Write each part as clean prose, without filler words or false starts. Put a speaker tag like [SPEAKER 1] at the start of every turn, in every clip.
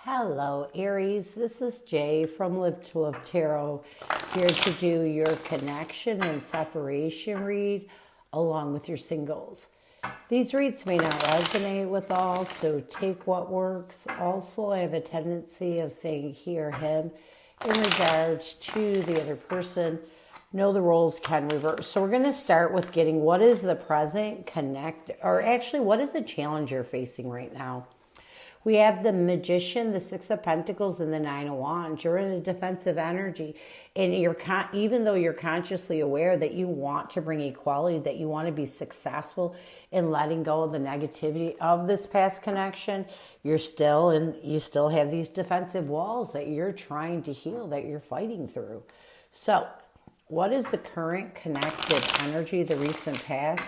[SPEAKER 1] Hello, Aries. This is Jay from Live to Love Tarot, here to do your connection and separation read along with your singles. These reads may not resonate with all, so take what works. Also, I have a tendency of saying he or him in regards to the other person. Know the roles can reverse. So we're going to start with getting what is the present connect, or actually what is the challenge you're facing right now. We have the Magician, the Six of Pentacles, and the Nine of Wands. You're in a defensive energy. And even though you're consciously aware that you want to bring equality, that you want to be successful in letting go of the negativity of this past connection, you still have these defensive walls that you're trying to heal, that you're fighting through. So, what is the current connective energy, the recent past,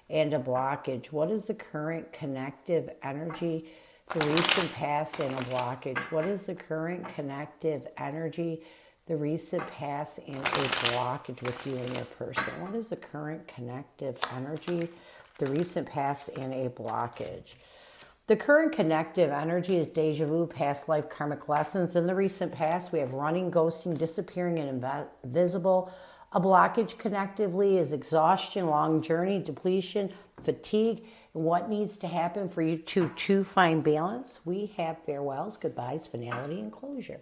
[SPEAKER 1] and a blockage? What is the current connective energy, the recent past, and a blockage? What is the current connective energy, the recent past, and a blockage with you and your person? What is the current connective energy, the recent past, and a blockage? The current connective energy is deja vu, past life karmic lessons. In the recent past, we have running, ghosting, disappearing, and invisible. A blockage connectively is exhaustion, long journey, depletion, fatigue. And what needs to happen for you to find balance? We have farewells, goodbyes, finality, and closure.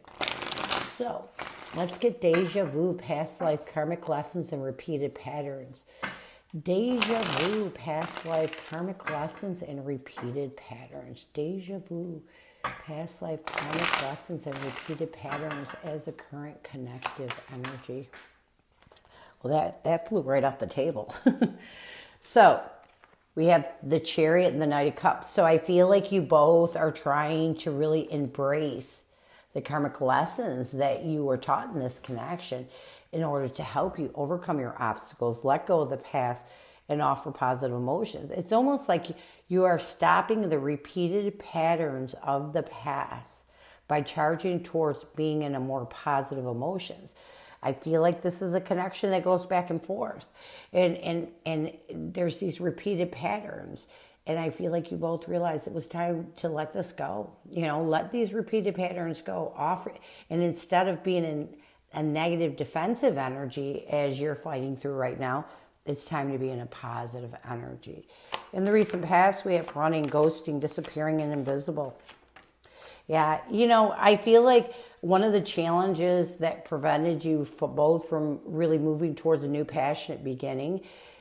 [SPEAKER 1] So let's get deja vu, past life karmic lessons, and repeated patterns. Deja vu, past life karmic lessons, and repeated patterns. Deja vu, past life karmic lessons, and repeated patterns as a current connective energy. Well, that flew right off the table. So we have the Chariot and the Knight of Cups. So I feel like you both are trying to really embrace the karmic lessons that you were taught in this connection in order to help you overcome your obstacles, let go of the past, and offer positive emotions. It's almost like you are stopping the repeated patterns of the past by charging towards being in a more positive emotions. I feel like this is a connection that goes back and forth. And there's these repeated patterns. And I feel like you both realized it was time to let this go. Let these repeated patterns go off. And instead of being in a negative defensive energy as you're fighting through right now, it's time to be in a positive energy. In the recent past, we have running, ghosting, disappearing, and invisible. Yeah, I feel like one of the challenges that prevented you both from really moving towards a new passionate beginning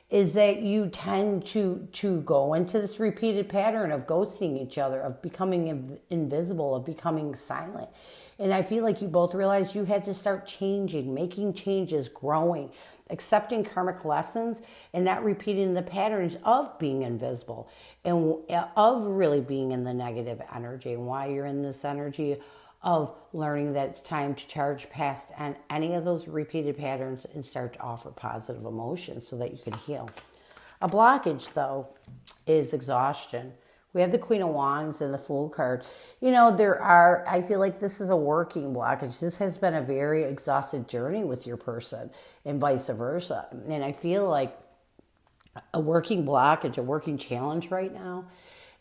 [SPEAKER 1] is that you tend to go into this repeated pattern of ghosting each other, of becoming invisible, of becoming silent. And I feel like you both realized you had to start changing, making changes, growing, accepting karmic lessons, and not repeating the patterns of being invisible and of really being in the negative energy. And why you're in this energy of learning that it's time to charge past any of those repeated patterns and start to offer positive emotions so that you can heal. A blockage, though, is exhaustion. We have the Queen of Wands and the Fool card. I feel like this is a working blockage. This has been a very exhausted journey with your person and vice versa. And I feel like a working blockage, a working challenge right now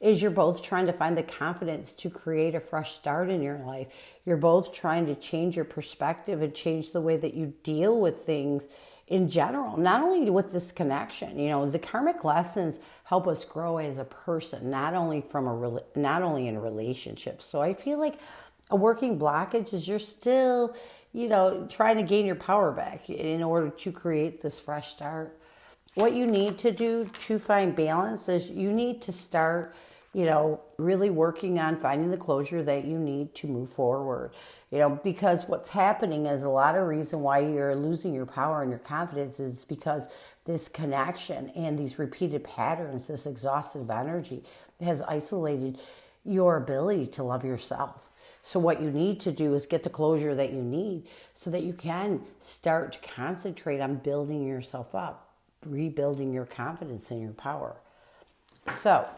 [SPEAKER 1] is you're both trying to find the confidence to create a fresh start in your life. You're both trying to change your perspective and change the way that you deal with things in general, not only with this connection. The karmic lessons help us grow as a person, not only in relationships. So I feel like a working blockage is you're still, trying to gain your power back in order to create this fresh start. What you need to do to find balance is you need to start, really working on finding the closure that you need to move forward. Because what's happening is a lot of reason why you're losing your power and your confidence is because this connection and these repeated patterns, this exhaustive energy has isolated your ability to love yourself. So what you need to do is get the closure that you need so that you can start to concentrate on building yourself up, rebuilding your confidence and your power. So,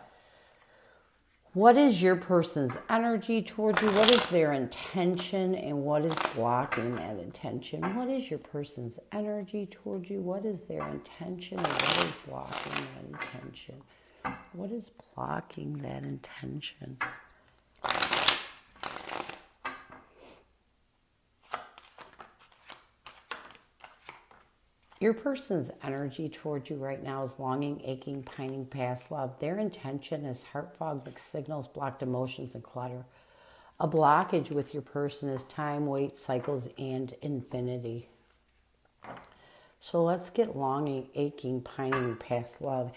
[SPEAKER 1] what is your person's energy towards you? What is their intention and what is blocking that intention? What is your person's energy towards you? What is their intention and what is blocking that intention? What is blocking that intention? Your person's energy towards you right now is longing, aching, pining, past love. Their intention is heart fog, mixed signals, blocked emotions, and clutter. A blockage with your person is time, weight, cycles, and infinity. So let's get longing, aching, pining, past love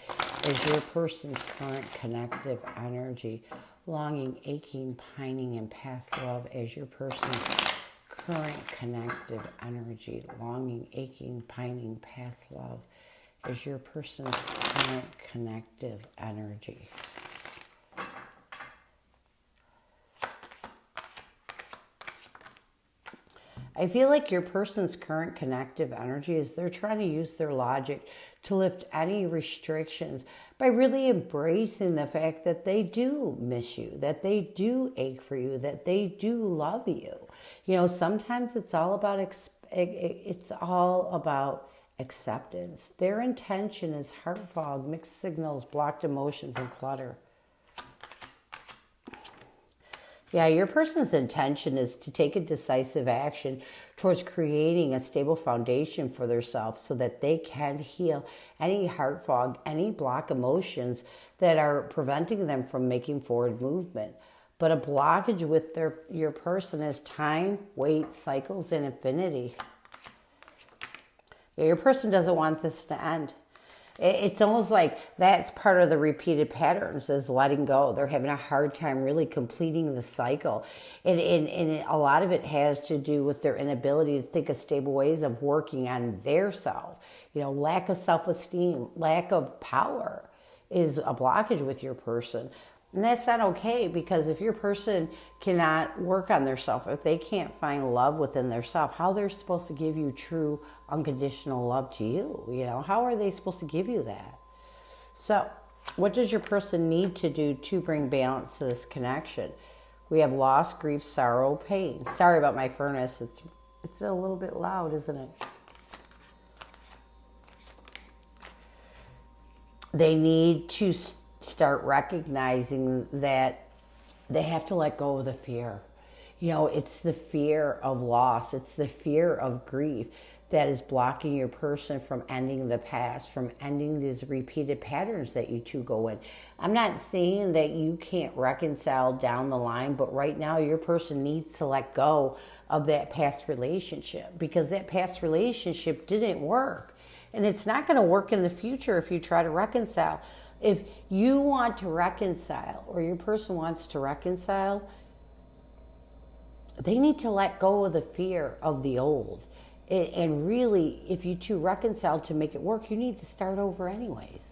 [SPEAKER 1] as your person's current connective energy. Longing, aching, pining, and past love as your person's current connective energy. Longing, aching, pining, past love as your person's current connective energy. I feel like your person's current connective energy is they're trying to use their logic to lift any restrictions by really embracing the fact that they do miss you, that they do ache for you, that they do love you. You know, sometimes it's all about acceptance. Their intention is heart fog, mixed signals, blocked emotions, and clutter. Yeah, your person's intention is to take a decisive action towards creating a stable foundation for themselves so that they can heal any heart fog, any block emotions that are preventing them from making forward movement. But a blockage with your person is time, weight, cycles, and infinity. Yeah, your person doesn't want this to end. It's almost like that's part of the repeated patterns is letting go. They're having a hard time really completing the cycle. And a lot of it has to do with their inability to think of stable ways of working on their self. You know, lack of self-esteem, lack of power is a blockage with your person. And that's not okay, because if your person cannot work on their self, if they can't find love within their self, how they're supposed to give you true unconditional love to you? You know, how are they supposed to give you that? So what does your person need to do to bring balance to this connection? We have loss, grief, sorrow, pain. Sorry about my furnace. It's a little bit loud, isn't it? They need to start recognizing that they have to let go of the fear. You know, it's the fear of loss. It's the fear of grief that is blocking your person from ending the past, from ending these repeated patterns that you two go in. I'm not saying that you can't reconcile down the line, but right now your person needs to let go of that past relationship, because that past relationship didn't work. And it's not going to work in the future if you try to reconcile. If you want to reconcile, or your person wants to reconcile, they need to let go of the fear of the old. And really, if you two reconcile to make it work, you need to start over anyways.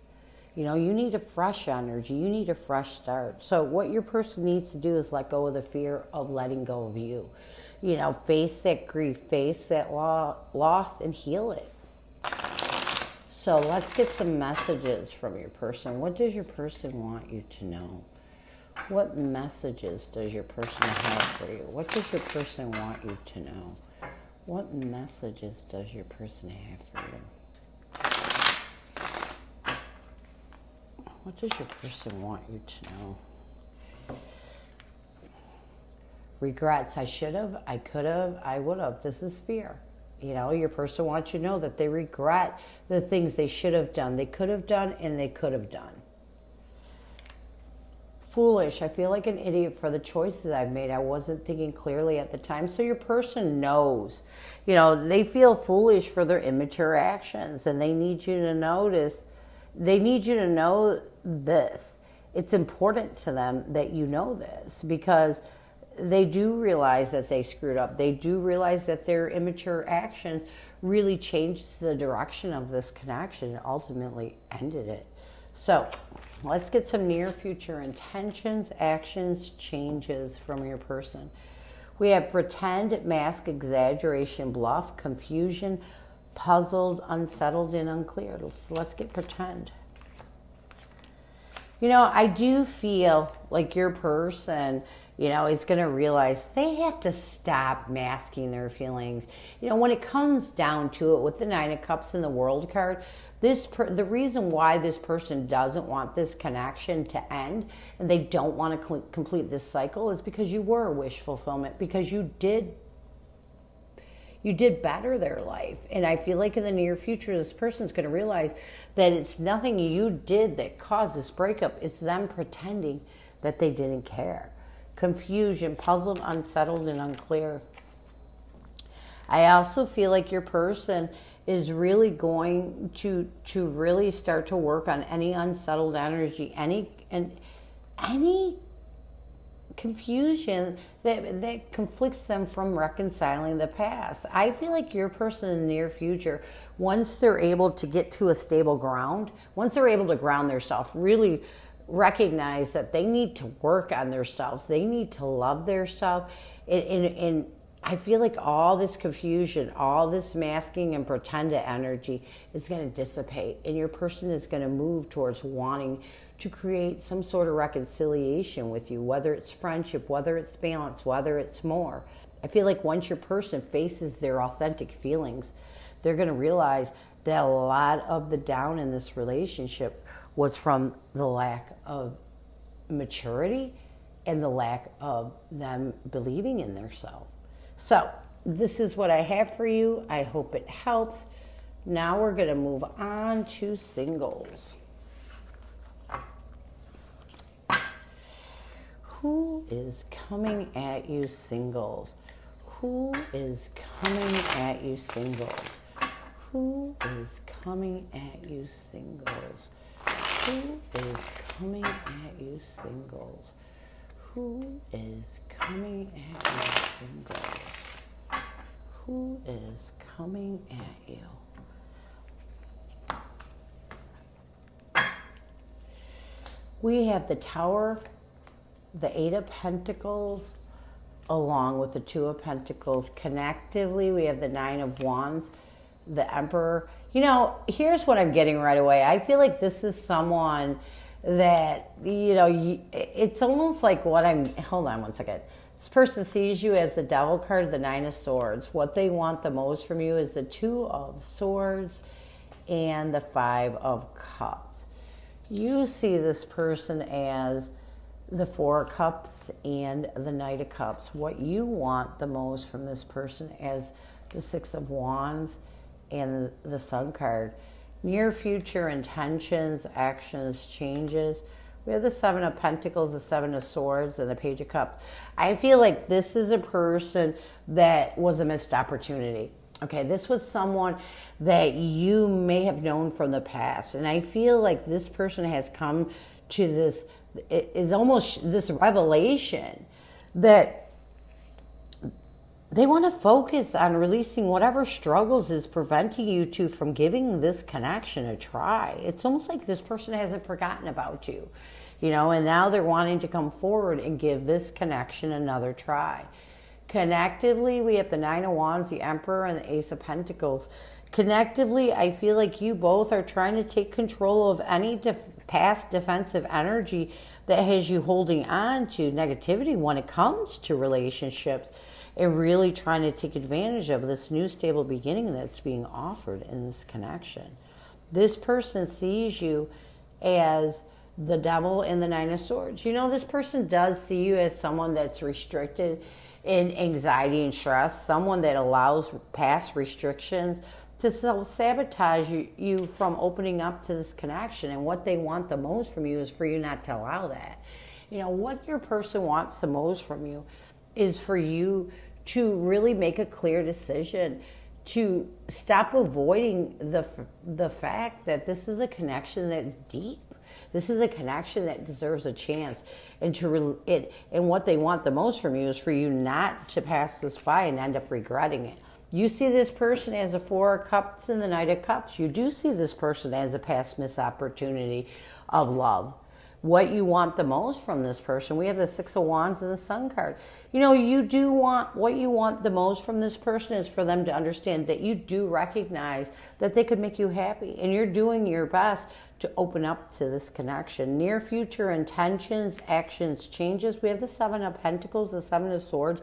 [SPEAKER 1] You know, you need a fresh energy. You need a fresh start. So what your person needs to do is let go of the fear of letting go of you. You know, face that grief, face that loss, and heal it. So let's get some messages from your person. What does your person want you to know? What messages does your person have for you? What does your person want you to know? What messages does your person have for you? What does your person want you to know? Regrets. I should have, I could have, I would have. This is fear. You know, your person wants you to know that they regret the things they should have done, they could have done, and they could have done. Foolish. I feel like an idiot for the choices I've made. I wasn't thinking clearly at the time. So your person knows. You know, they feel foolish for their immature actions, and they need you to notice. They need you to know this. It's important to them that you know this, because they do realize that they screwed up. They do realize that their immature actions really changed the direction of this connection and ultimately ended it. So let's get some near future intentions, actions, changes from your person. We have pretend, mask, exaggeration, bluff, confusion, puzzled, unsettled, and unclear. Let's get pretend. You know, I do feel like your person, you know, is going to realize they have to stop masking their feelings. You know, when it comes down to it, with the Nine of Cups and the World card, the reason why this person doesn't want this connection to end and they don't want to complete this cycle is because you were a wish fulfillment, because you You did better their life. And I feel like in the near future, this person's going to realize that it's nothing you did that caused this breakup. It's them pretending that they didn't care. Confusion, puzzled, unsettled, and unclear. I also feel like your person is really going to really start to work on any unsettled energy, any confusion that conflicts them from reconciling the past. I feel like your person in the near future, once they're able to get to a stable ground, once they're able to ground themselves, really recognize that they need to work on themselves, they need to love themselves, and I feel like all this confusion, all this masking and pretended energy is going to dissipate, and your person is going to move towards wanting to create some sort of reconciliation with you, whether it's friendship, whether it's balance, whether it's more. I feel like once your person faces their authentic feelings, they're going to realize that a lot of the down in this relationship was from the lack of maturity and the lack of them believing in themselves. So this is what I have for you. I hope it helps. Now we're going to move on to singles. Who is coming at you, singles? Who is coming at you, singles? Who is coming at you, singles? Who is coming at you, singles? Who is coming at you, singles? Who is coming at you? We have the Tower, the Eight of Pentacles, along with the Two of Pentacles. Connectively, we have the Nine of Wands, the Emperor. You know, here's what I'm getting right away. I feel like this is someone that, you know, it's almost like what I'm, hold on one second. This person sees you as the Devil card, the Nine of Swords. What they want the most from you is the Two of Swords and the Five of Cups. You see this person as the Four of Cups and the Knight of Cups. What you want the most from this person as the Six of Wands and the Sun card. Near future intentions, actions, changes. We have the Seven of Pentacles, the Seven of Swords, and the Page of Cups. I feel like this is a person that was a missed opportunity. Okay, this was someone that you may have known from the past. And I feel like this person has come to this, it is almost this revelation that they want to focus on releasing whatever struggles is preventing you to from giving this connection a try. It's almost like this person hasn't forgotten about you, you know, and now they're wanting to come forward and give this connection another try. Connectively, we have the Nine of Wands, the Emperor, and the Ace of Pentacles. Connectively, I feel like you both are trying to take control of any past defensive energy that has you holding on to negativity when it comes to relationships, and really trying to take advantage of this new stable beginning that's being offered in this connection. This person sees you as the Devil and the Nine of Swords. You know, this person does see you as someone that's restricted in anxiety and stress, someone that allows past restrictions to self-sabotage you from opening up to this connection. And what they want the most from you is for you not to allow that. You know, what your person wants the most from you is for you to really make a clear decision, to stop avoiding the fact that this is a connection that's deep. This is a connection that deserves a chance. And what they want the most from you is for you not to pass this by and end up regretting it. You see this person as a Four of Cups and the Knight of Cups. You do see this person as a past missed opportunity of love. What you want the most from this person, we have the Six of Wands and the Sun card. You know, you do want, what you want the most from this person is for them to understand that you do recognize that they could make you happy, and you're doing your best to open up to this connection. Near future intentions, actions, changes. We have the Seven of Pentacles, the Seven of Swords,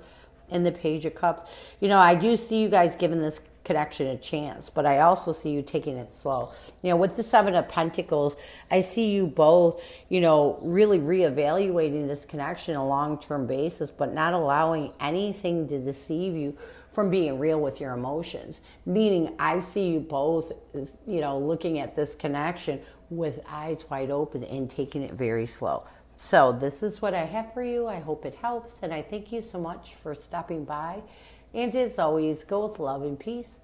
[SPEAKER 1] and the Page of Cups. You know, I do see you guys giving this connection a chance, but I also see you taking it slow. You know, with the Seven of Pentacles, I see you both, you know, really reevaluating this connection on a long-term basis, but not allowing anything to deceive you from being real with your emotions. Meaning, I see you both, you know, looking at this connection with eyes wide open and taking it very slow. So this is what I have for you. I hope it helps, and I thank you so much for stopping by. And as always, go with love and peace.